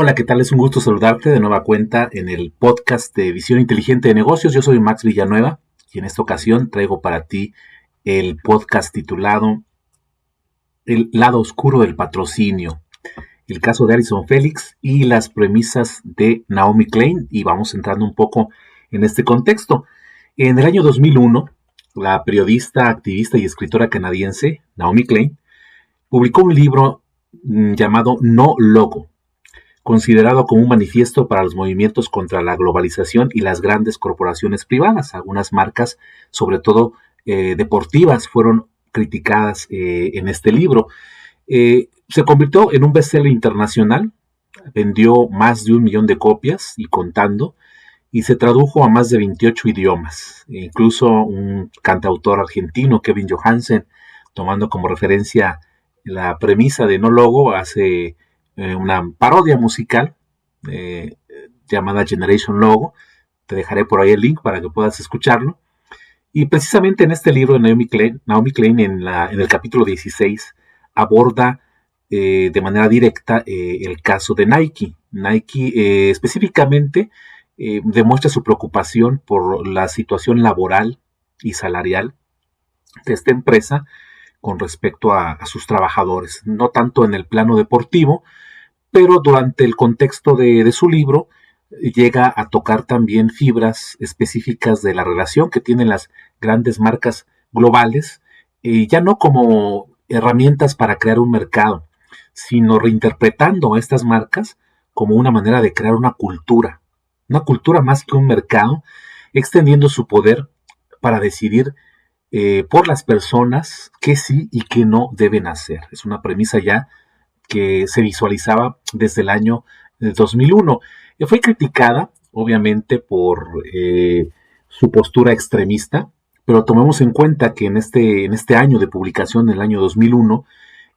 Hola, ¿qué tal? Es un gusto saludarte de nueva cuenta en el podcast de Visión Inteligente de Negocios. Yo soy Max Villanueva y en esta ocasión traigo para ti el podcast titulado El lado oscuro del patrocinio, el caso de Allyson Felix y las premisas de Naomi Klein, y vamos entrando un poco en este contexto. En el año 2001, la periodista, activista y escritora canadiense Naomi Klein publicó un libro llamado No Logo, considerado como un manifiesto para los movimientos contra la globalización y las grandes corporaciones privadas. Algunas marcas, sobre todo deportivas, fueron criticadas en este libro. Se convirtió en un bestseller internacional, vendió más de 1 millón de copias y contando, y se tradujo a más de 28 idiomas. Incluso un cantautor argentino, Kevin Johansen, tomando como referencia la premisa de No Logo, hace una parodia musical eh, llamada Generation Logo. Te dejaré por ahí el link para que puedas escucharlo. Y precisamente en este libro de Naomi Klein en el capítulo 16 aborda de manera directa el caso de Nike. Nike específicamente demuestra su preocupación por la situación laboral y salarial de esta empresa con respecto a sus trabajadores, no tanto en el plano deportivo, pero durante el contexto de su libro llega a tocar también fibras específicas de la relación que tienen las grandes marcas globales, ya no como herramientas para crear un mercado, sino reinterpretando a estas marcas como una manera de crear una cultura más que un mercado, extendiendo su poder para decidir por las personas qué sí y qué no deben hacer. Es una premisa ya que se visualizaba desde el año 2001. Fue criticada, obviamente, por su postura extremista, pero tomemos en cuenta que en este año de publicación, en el año 2001,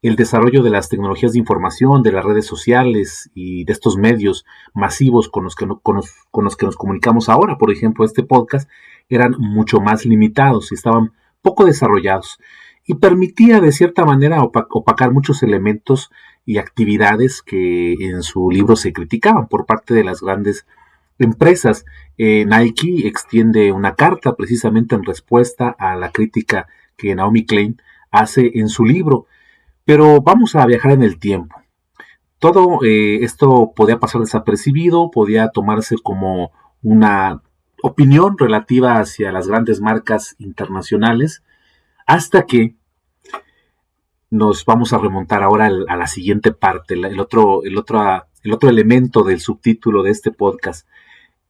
el desarrollo de las tecnologías de información, de las redes sociales y de estos medios masivos con los que nos comunicamos ahora, por ejemplo, este podcast, eran mucho más limitados y estaban poco desarrollados, y permitía de cierta manera opacar muchos elementos y actividades que en su libro se criticaban por parte de las grandes empresas. Nike extiende una carta precisamente en respuesta a la crítica que Naomi Klein hace en su libro. Pero vamos a viajar en el tiempo. Todo esto podía pasar desapercibido, podía tomarse como una opinión relativa hacia las grandes marcas internacionales, hasta que nos vamos a remontar ahora a la siguiente parte, el otro elemento del subtítulo de este podcast.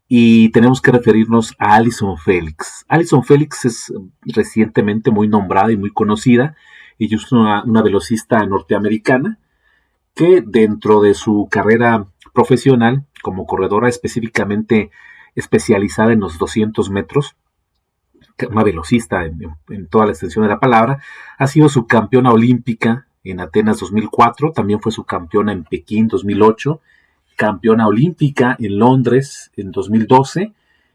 Y tenemos que referirnos a Allyson Felix. Allyson Felix es recientemente muy nombrada y muy conocida. Ella es una velocista norteamericana que dentro de su carrera profesional como corredora específicamente especializada en los 200 metros, una velocista en toda la extensión de la palabra, ha sido subcampeona olímpica en Atenas 2004, también fue subcampeona en Pekín 2008, campeona olímpica en Londres en 2012,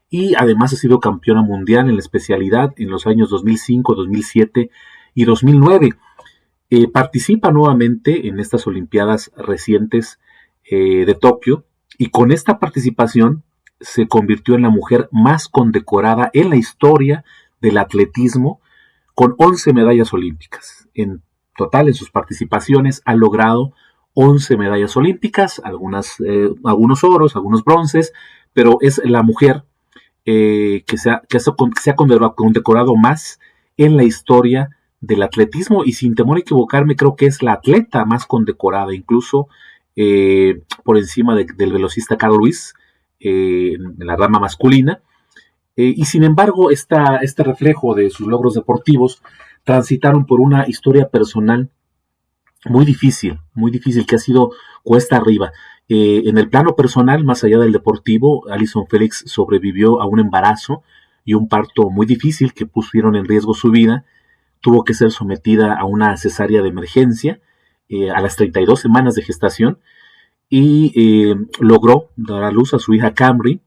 y además ha sido campeona mundial en la especialidad en los años 2005, 2007 y 2009. Participa nuevamente en estas Olimpiadas recientes de Tokio, y con esta participación se convirtió en la mujer más condecorada en la historia del atletismo, con 11 medallas olímpicas. En total, en sus participaciones, ha logrado 11 medallas olímpicas, algunos oros, algunos bronces, pero es la mujer que se ha condecorado más en la historia del atletismo, y sin temor a equivocarme, creo que es la atleta más condecorada, incluso por encima del velocista Carl Lewis, en la rama masculina. Y sin embargo, este reflejo de sus logros deportivos transitaron por una historia personal muy difícil, que ha sido cuesta arriba. En el plano personal, más allá del deportivo, Allyson Felix sobrevivió a un embarazo y un parto muy difícil que pusieron en riesgo su vida. Tuvo que ser sometida a una cesárea de emergencia a las 32 semanas de gestación, y logró dar a luz a su hija Camry,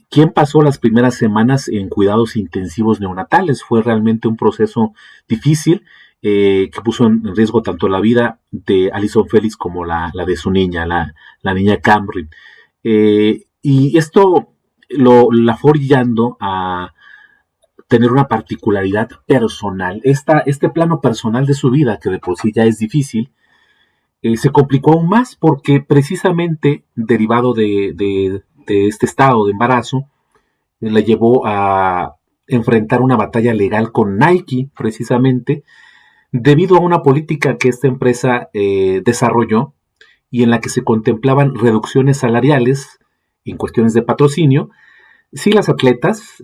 quien pasó las primeras semanas en cuidados intensivos neonatales. Fue realmente un proceso difícil, que puso en riesgo tanto la vida de Allyson Felix como la de su niña, la niña Camryn. Y esto la fue orillando a tener una particularidad personal. Este plano personal de su vida, que de por sí ya es difícil, se complicó aún más porque precisamente derivado de este estado de embarazo, le llevó a enfrentar una batalla legal con Nike, precisamente, debido a una política que esta empresa desarrolló y en la que se contemplaban reducciones salariales en cuestiones de patrocinio si las atletas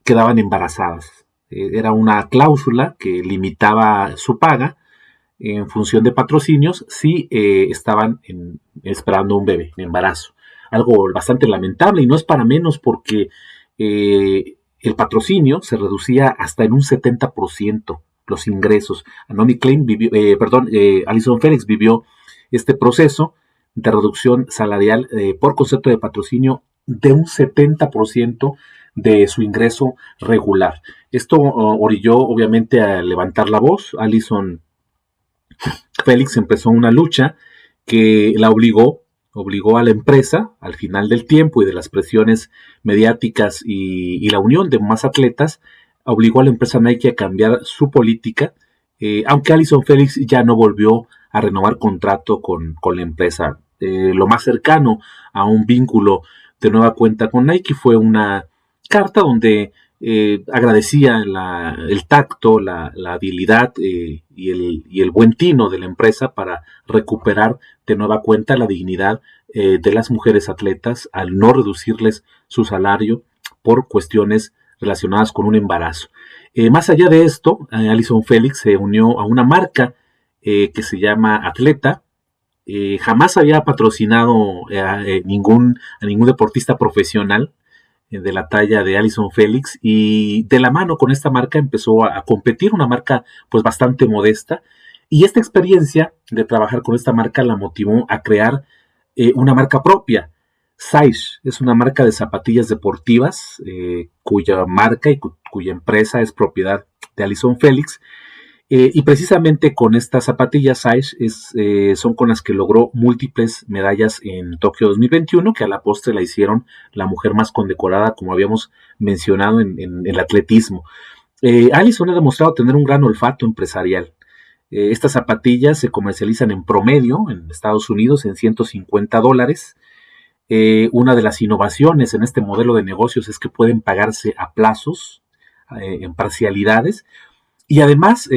quedaban embarazadas. Era una cláusula que limitaba su paga en función de patrocinios si estaban esperando un bebé, en embarazo. Algo bastante lamentable y no es para menos porque el patrocinio se reducía hasta en un 70% los ingresos. Naomi Klein Allyson Felix vivió este proceso de reducción salarial por concepto de patrocinio de un 70% de su ingreso regular. Esto orilló obviamente a levantar la voz. Allyson Felix empezó una lucha que la obligó a la empresa, al final del tiempo y de las presiones mediáticas y la unión de más atletas, obligó a la empresa Nike a cambiar su política, aunque Allyson Felix ya no volvió a renovar contrato con la empresa. Lo más cercano a un vínculo de nueva cuenta con Nike fue una carta donde agradecía el tacto, la habilidad y el buen tino de la empresa para recuperar de nueva cuenta la dignidad de las mujeres atletas al no reducirles su salario por cuestiones relacionadas con un embarazo. Más allá de esto, Allyson Felix se unió a una marca que se llama Atleta. Jamás había patrocinado a ningún deportista profesional de la talla de Allyson Felix, y de la mano con esta marca empezó a competir, una marca pues bastante modesta, y esta experiencia de trabajar con esta marca la motivó a crear una marca propia. Sage es una marca de zapatillas deportivas cuya marca y cuya empresa es propiedad de Allyson Felix, y precisamente con estas zapatillas Sage son con las que logró múltiples medallas en Tokio 2021, que a la postre la hicieron la mujer más condecorada, como habíamos mencionado, en el atletismo. Allyson ha demostrado tener un gran olfato empresarial. Estas zapatillas se comercializan en promedio en Estados Unidos en $150. Una de las innovaciones en este modelo de negocios es que pueden pagarse a plazos, en parcialidades. Y además,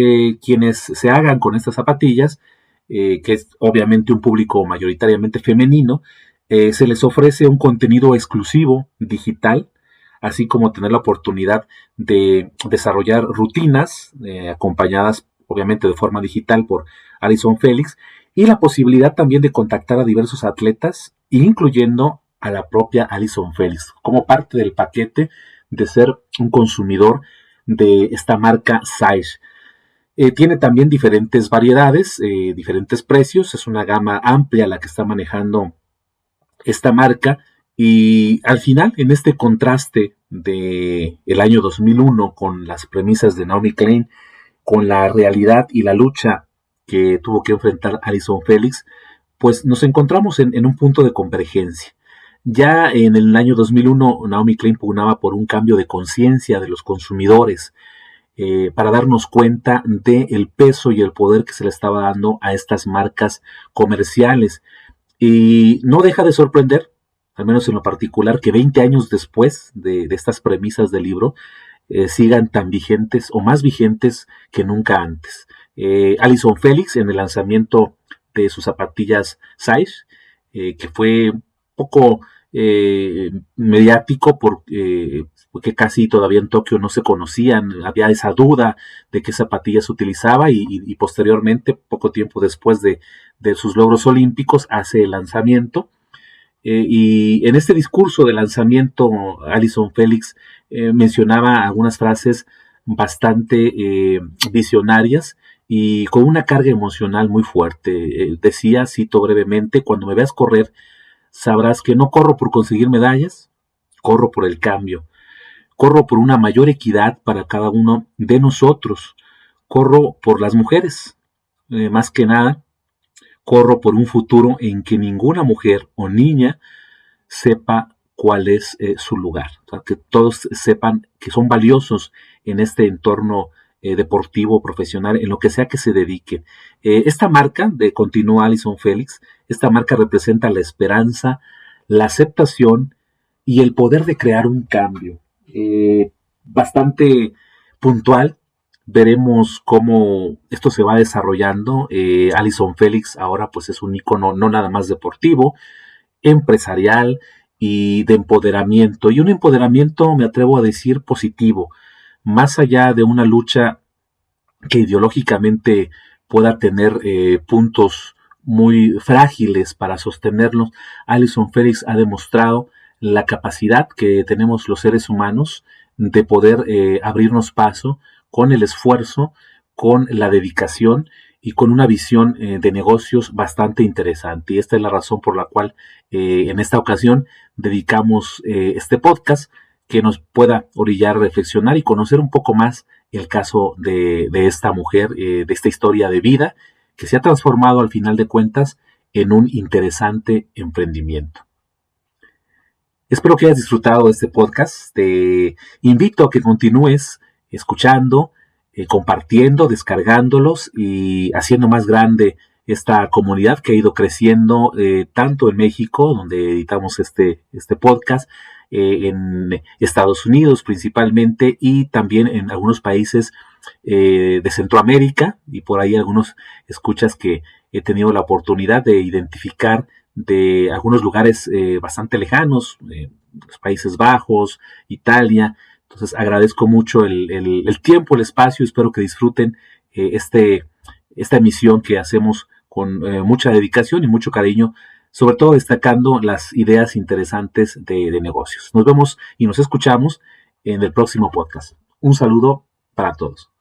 quienes se hagan con estas zapatillas, que es obviamente un público mayoritariamente femenino, se les ofrece un contenido exclusivo digital, así como tener la oportunidad de desarrollar rutinas acompañadas obviamente de forma digital por Allyson Felix, y la posibilidad también de contactar a diversos atletas, incluyendo a la propia Allyson Felix, como parte del paquete de ser un consumidor de esta marca Sage. Tiene también diferentes variedades, diferentes precios, es una gama amplia la que está manejando esta marca, y al final, en este contraste de el año 2001 con las premisas de Naomi Klein, con la realidad y la lucha que tuvo que enfrentar Allyson Felix, pues nos encontramos en un punto de convergencia. Ya en el año 2001, Naomi Klein pugnaba por un cambio de conciencia de los consumidores, para darnos cuenta del peso y el poder que se le estaba dando a estas marcas comerciales. Y no deja de sorprender, al menos en lo particular, que 20 años después de estas premisas del libro, sigan tan vigentes o más vigentes que nunca antes. Allyson Felix, en el lanzamiento de sus zapatillas Sage, que fue poco mediático porque casi todavía en Tokio no se conocían, había esa duda de qué zapatillas utilizaba, y posteriormente, poco tiempo después de sus logros olímpicos, hace el lanzamiento. Y en este discurso de lanzamiento, Allyson Felix mencionaba algunas frases bastante visionarias y con una carga emocional muy fuerte. Decía, cito brevemente: cuando me veas correr, sabrás que no corro por conseguir medallas, corro por el cambio, corro por una mayor equidad para cada uno de nosotros, corro por las mujeres, más que nada, corro por un futuro en que ninguna mujer o niña sepa cuál es su lugar, o sea, que todos sepan que son valiosos en este entorno deportivo, profesional, en lo que sea que se dedique. Esta marca, continúa Allyson Félix, esta marca representa la esperanza, la aceptación y el poder de crear un cambio. Bastante puntual. Veremos cómo esto se va desarrollando. Allyson Félix ahora pues es un ícono no nada más deportivo, empresarial y de empoderamiento. Y un empoderamiento, me atrevo a decir, positivo. Más allá de una lucha que ideológicamente pueda tener puntos muy frágiles para sostenerlos, Allyson Félix ha demostrado la capacidad que tenemos los seres humanos de poder abrirnos paso con el esfuerzo, con la dedicación y con una visión de negocios bastante interesante. Y esta es la razón por la cual en esta ocasión dedicamos este podcast que nos pueda orillar a reflexionar y conocer un poco más el caso de esta mujer, de esta historia de vida que se ha transformado al final de cuentas en un interesante emprendimiento. Espero que hayas disfrutado de este podcast. Te invito a que continúes escuchando, compartiendo, descargándolos y haciendo más grande esta comunidad que ha ido creciendo tanto en México, donde editamos este podcast, en Estados Unidos principalmente y también en algunos países de Centroamérica y por ahí algunos escuchas que he tenido la oportunidad de identificar de algunos lugares bastante lejanos, los Países Bajos, Italia. Entonces agradezco mucho el tiempo, el espacio, espero que disfruten esta emisión que hacemos con mucha dedicación y mucho cariño, sobre todo destacando las ideas interesantes de negocios. Nos vemos y nos escuchamos en el próximo podcast. Un saludo para todos.